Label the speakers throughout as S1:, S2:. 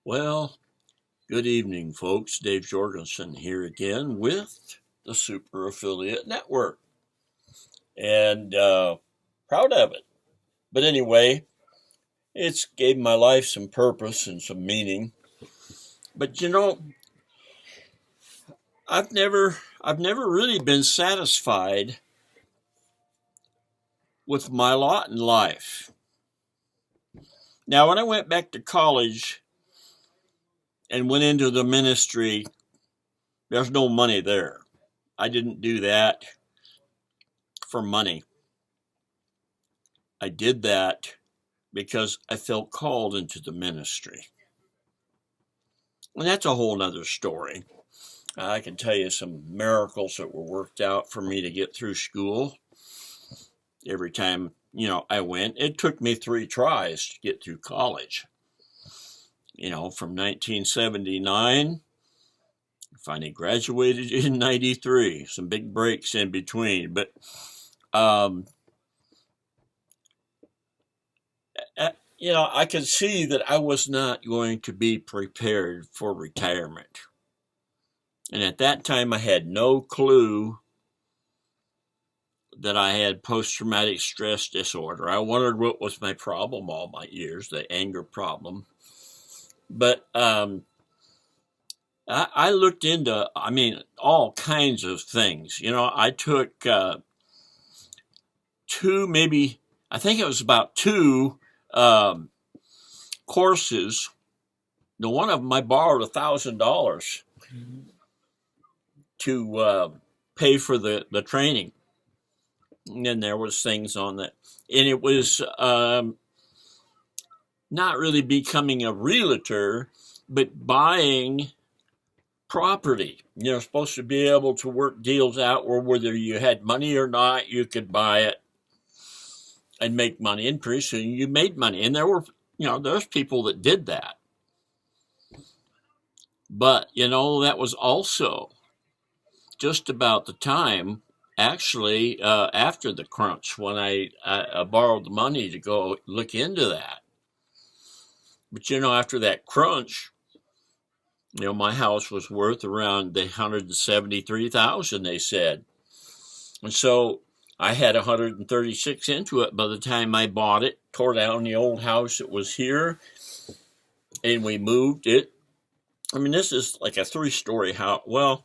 S1: Well, good evening, folks. Dave Jorgensen here again with the Super Affiliate Network, and proud of it. But anyway, it's gave my life some purpose and some meaning. But I've never really been satisfied with my lot in life. Now, when I went back to college and went into the ministry, there's no money there. I didn't do that for money. I did that because I felt called into the ministry. And that's a whole nother story. I can tell you some miracles that were worked out for me to get through school. Every time, I went, it took me 3 tries to get through college. From 1979, finally graduated in 93. Some big breaks in between. But I could see that I was not going to be prepared for retirement. And at that time, I had no clue that I had post-traumatic stress disorder. I wondered what was my problem all my years, the anger problem. But I looked into, all kinds of things. I took 2, maybe, I think it was about 2 courses. The one of them I borrowed $1,000 to pay for the training. And then there was things on that. And it was not really becoming a realtor, but buying property. You're supposed to be able to work deals out where whether you had money or not, you could buy it and make money. And pretty soon you made money. And there were, there's people that did that. But, that was also just about the time, actually, after the crunch, when I borrowed the money to go look into that. But, after that crunch, my house was worth around the $173,000, they said. And so I had 136 into it by the time I bought it, tore down the old house that was here, and we moved it. This is like a 3-story house. Well,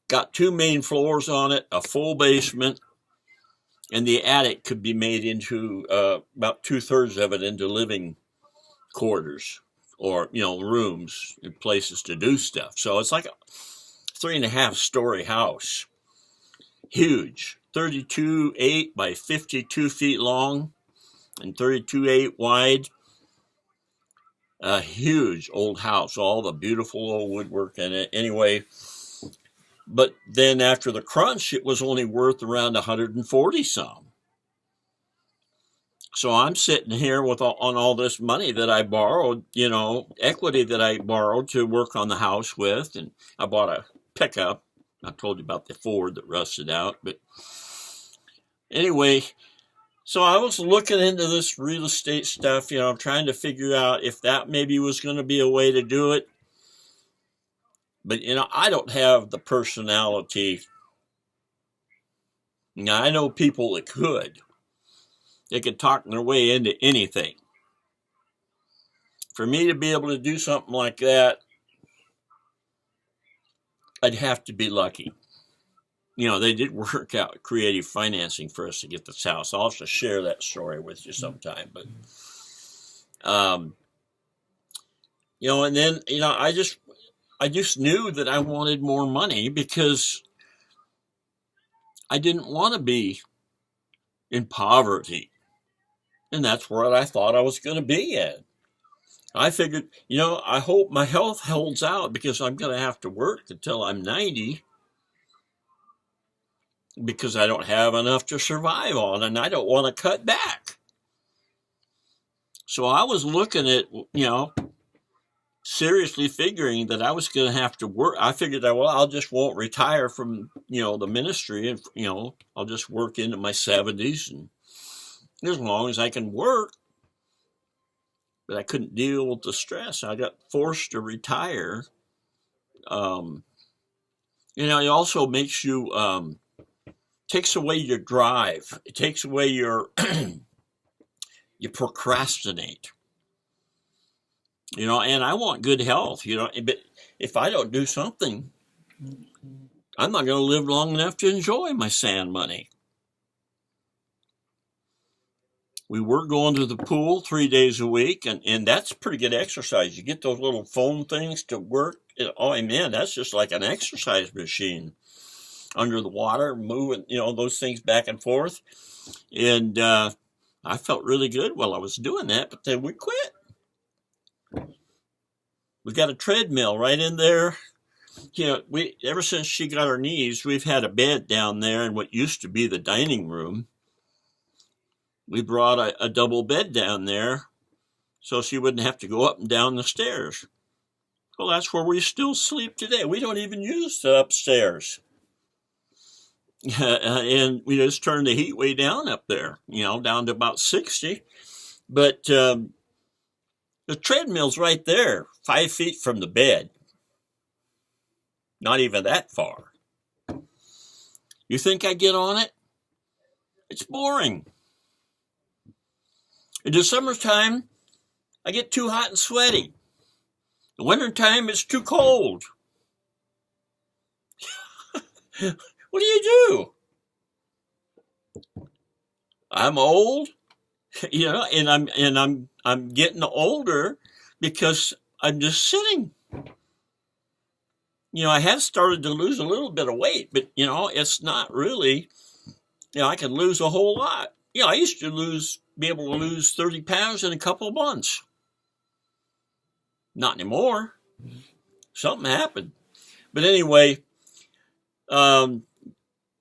S1: got 2 main floors on it, a full basement, and the attic could be made into about 2/3 of it into living quarters or, rooms and places to do stuff. So it's like a 3.5-story house. Huge. 32.8 by 52 feet long and 32.8 wide. A huge old house, all the beautiful old woodwork in it. Anyway, but then after the crunch, it was only worth around 140 some. So I'm sitting here with on all this money that I borrowed, equity that I borrowed to work on the house with. And I bought a pickup. I told you about the Ford that rusted out. But anyway, so I was looking into this real estate stuff, trying to figure out if that maybe was going to be a way to do it. But, I don't have the personality. Now, I know people that could. They could talk their way into anything. For me to be able to do something like that, I'd have to be lucky. They did work out creative financing for us to get this house. I'll have to share that story with you sometime. But, and then, I just knew that I wanted more money because I didn't want to be in poverty. And that's where I thought I was going to be at. I figured, I hope my health holds out because I'm going to have to work until I'm 90 because I don't have enough to survive on and I don't want to cut back. So I was looking at, seriously figuring that I was going to have to work. I figured that, I'll just won't retire from, the ministry and, I'll just work into my 70s and as long as I can work. but I couldn't deal with the stress. I got forced to retire. Um, it also makes you, takes away your drive. It takes away your, you procrastinate. And I want good health, but if I don't do something, I'm not going to live long enough to enjoy my sand money. We were going to the pool 3 days a week, and that's pretty good exercise. You get those little foam things to work. Oh, man, that's just like an exercise machine under the water, moving, those things back and forth. And I felt really good while I was doing that, but then we quit. We got a treadmill right in there. We ever since she got her knees, we've had a bed down there in what used to be the dining room. We brought a double bed down there so she wouldn't have to go up and down the stairs. Well, that's where we still sleep today. We don't even use the upstairs. And we just turned the heat way down up there, down to about 60. But the treadmill's right there, 5 feet from the bed. Not even that far. You think I get on it? It's boring. In the summertime, I get too hot and sweaty. The wintertime, it's too cold. What do you do? I'm old, and I'm getting older because I'm just sitting. I have started to lose a little bit of weight, but it's not really. I can lose a whole lot. I used to be able to lose 30 pounds in a couple of months. Not anymore. Something happened. But anyway, got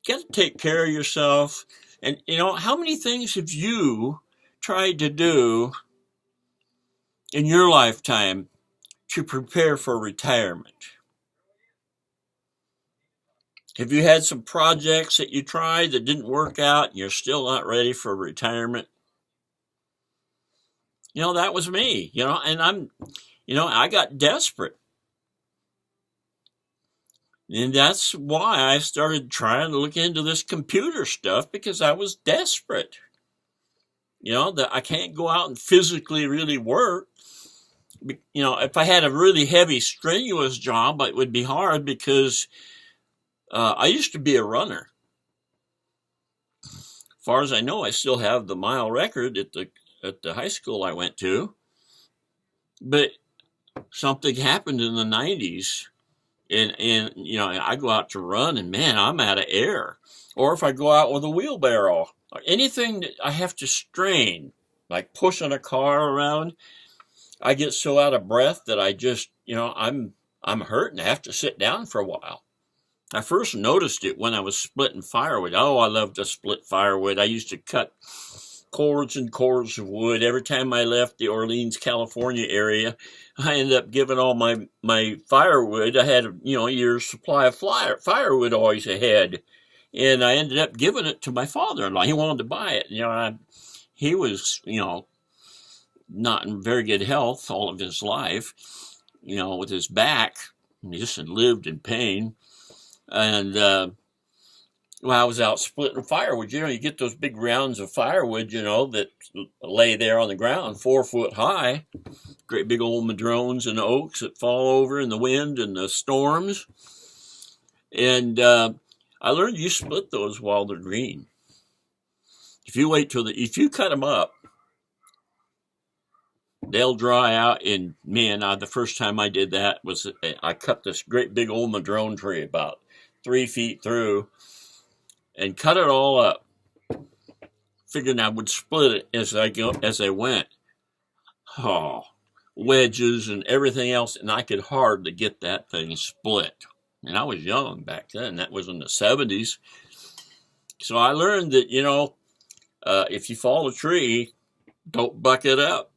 S1: to take care of yourself. And, how many things have you tried to do in your lifetime to prepare for retirement? Have you had some projects that you tried that didn't work out and you're still not ready for retirement? That was me, and I got desperate. And that's why I started trying to look into this computer stuff, because I was desperate. That I can't go out and physically really work. If I had a really heavy, strenuous job, it would be hard because I used to be a runner. As far as I know, I still have the mile record at the high school I went to. But something happened in the 90s, and I go out to run, and man, I'm out of air. Or if I go out with a wheelbarrow, or anything that I have to strain, like pushing a car around, I get so out of breath that I just, I'm hurting. I have to sit down for a while. I first noticed it when I was splitting firewood. Oh, I love to split firewood. I used to cut cords and cords of wood. Every time I left the Orleans, California area, I ended up giving all my firewood. I had, a year's supply of firewood always ahead. And I ended up giving it to my father-in-law. He wanted to buy it. He was, not in very good health all of his life, with his back. He just had lived in pain. And I was out splitting firewood. You get those big rounds of firewood, that lay there on the ground 4 foot high. Great big old madrones and oaks that fall over in the wind and the storms. And I learned you split those while they're green. If you cut them up, they'll dry out. And man, the first time I did that was I cut this great big old madrone tree about 3 feet through and cut it all up. Figuring I would split it as I went. Oh, wedges and everything else, and I could hardly get that thing split. And I was young back then. That was in the 70s. So I learned that, if you fall a tree, don't buck it up.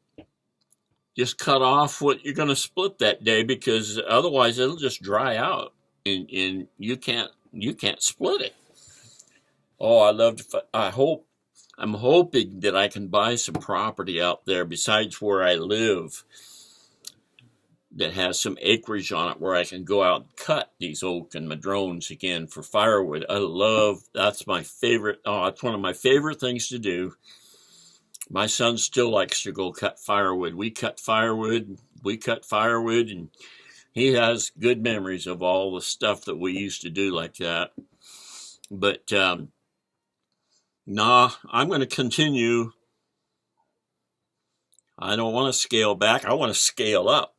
S1: Just cut off what you're going to split that day, because otherwise it'll just dry out and you can't split it. Oh, I hope I'm hoping that I can buy some property out there besides where I live that has some acreage on it where I can go out and cut these oak and madrones again for firewood. That's my favorite. Oh, it's one of my favorite things to do. My son still likes to go cut firewood. We cut firewood, and he has good memories of all the stuff that we used to do like that. But nah, I'm going to continue. I don't want to scale back. I want to scale up.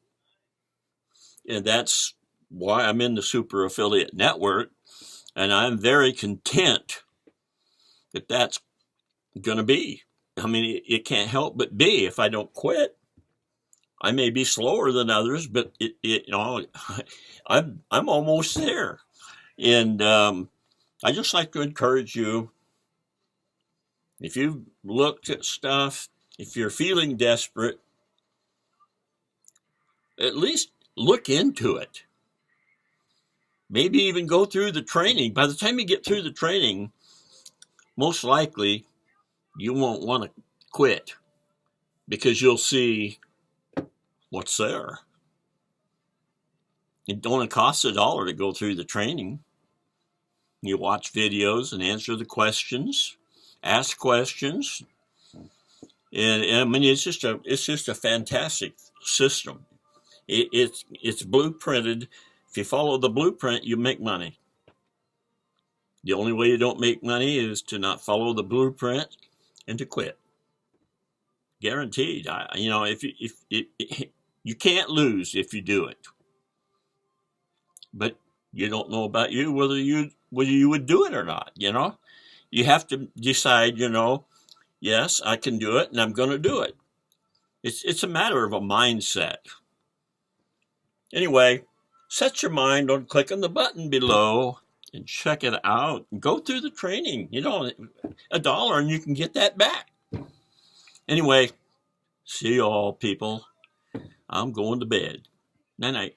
S1: And that's why I'm in the Super Affiliate Network. And I'm very content that that's going to be. I mean, it can't help but be if I don't quit. I may be slower than others, but I'm almost there. And I just like to encourage you, if you've looked at stuff, if you're feeling desperate, at least look into it. Maybe even go through the training. By the time you get through the training, most likely you won't want to quit because you'll see what's there. It only costs $1 to go through the training. You watch videos and answer the questions, ask questions, and I mean it's just a fantastic system. It's blueprinted. If you follow the blueprint, you make money. The only way you don't make money is to not follow the blueprint and to quit. Guaranteed. If you can't lose if you do it. But you don't know about you whether you would do it or not. You have to decide. Yes, I can do it, and I'm going to do it. It's a matter of a mindset. Anyway, set your mind on clicking the button below and check it out. Go through the training. $1 and you can get that back. Anyway, see you all, people. I'm going to bed. Night night.